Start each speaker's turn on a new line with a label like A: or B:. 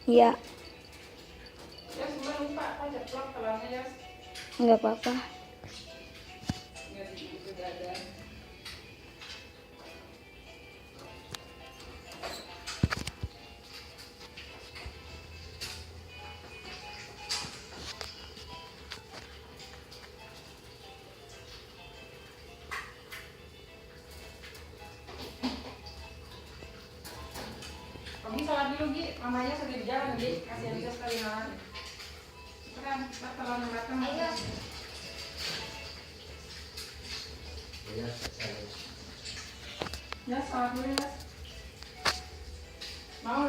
A: Iya.
B: Ya sebenarnya lupa kan jeplok telurnya ya.
A: Nggak apa-apa.
B: Nggak gitu ada. Kamu salah dulu Gi, mamanya sedih di jalan Gi, kasihan dia sekali nahan. Sekarang telurnya matang. Ayo. Ya, salah dulu ya. Mau